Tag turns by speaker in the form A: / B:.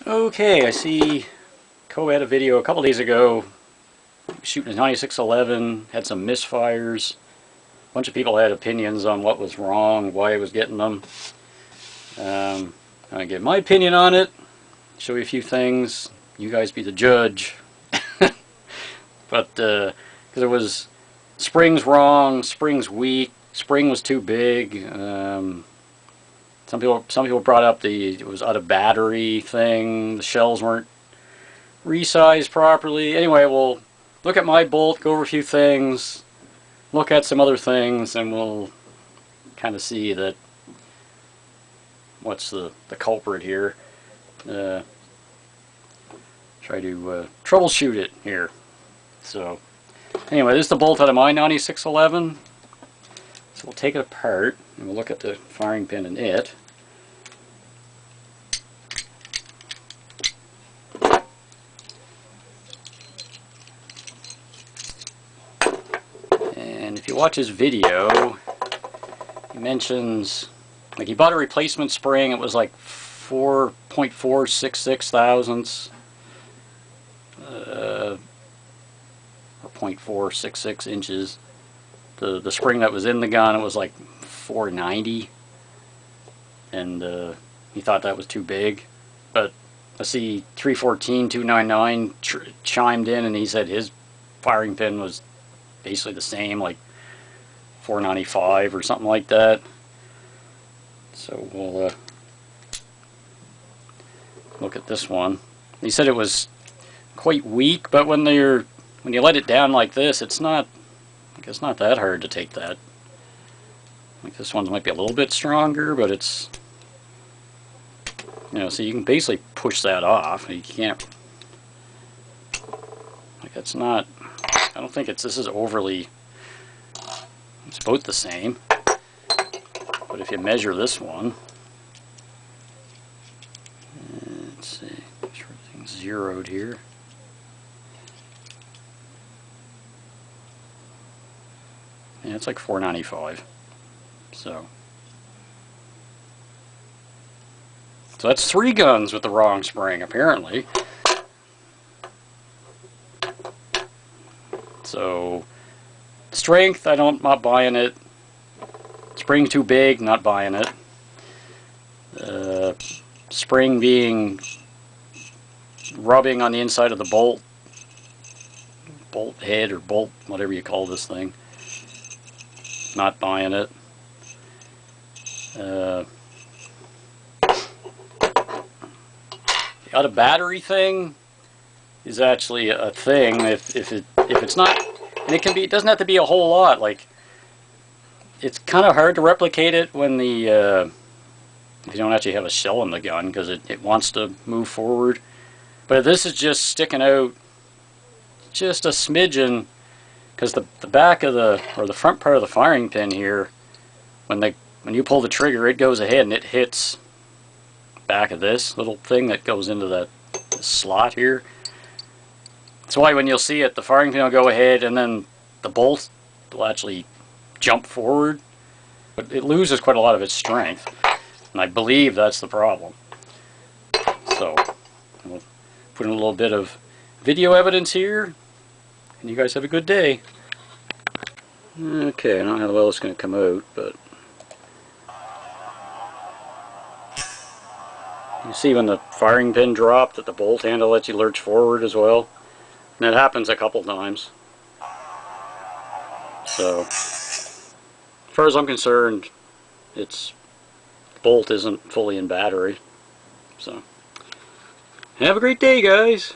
A: Okay, I see Kobe had a video a couple days ago shooting a 9611, had some misfires. A bunch of people had opinions on what was wrong, why it was getting them. I'm going to give my opinion on it, show you a few things. You guys be the judge. But, because it was, spring's wrong, spring's weak, spring was too big. Some people brought up it was out of battery thing, the shells weren't resized properly. Anyway, we'll look at my bolt, go over a few things, look at some other things, and we'll kind of see that what's the culprit here. Try to troubleshoot it here. So anyway, this is the bolt out of my 9611. So we'll take it apart and we'll look at the firing pin in it. And if you watch his video, he mentions, like, he bought a replacement spring. It was like 4.466 thousandths, or 0.466 inches. The spring that was in the gun, it was like 490, and he thought that was too big. But I see 314-299 chimed in, and he said his firing pin was basically the same, like 495 or something like that. So we'll look at this one. He said it was quite weak, but when you let it down like this, it's not that hard to take that. Like, this one might be a little bit stronger, but it's, so you can basically push that off. You can't, like, it's not, I don't think this is overly, it's both the same. But if you measure this one, let's see, make sure everything's zeroed here. Yeah, it's like 495. So that's 3 guns with the wrong spring, apparently. So strength, not buying it. Spring too big, not buying it. Spring being rubbing on the inside of the bolt head or bolt, whatever you call this thing. Not buying it. The out of battery thing is actually a thing. If it's not, and it doesn't have to be a whole lot. Like, it's kind of hard to replicate it when if you don't actually have a shell in the gun, because it wants to move forward. But if this is just sticking out just a smidgen, because the back of the front part of the firing pin here, when you pull the trigger, it goes ahead and it hits back of this little thing that goes into that slot here. That's why when you'll see it, the firing pin will go ahead and then the bolt will actually jump forward, but it loses quite a lot of its strength, and I believe that's the problem. So we'll put in a little bit of video evidence here, and you guys have a good day. Okay, I don't know how well it's going to come out, but you see when the firing pin dropped that the bolt handle lets you lurch forward as well, and that happens a couple times. So as far as I'm concerned, the bolt isn't fully in battery. So have a great day, guys.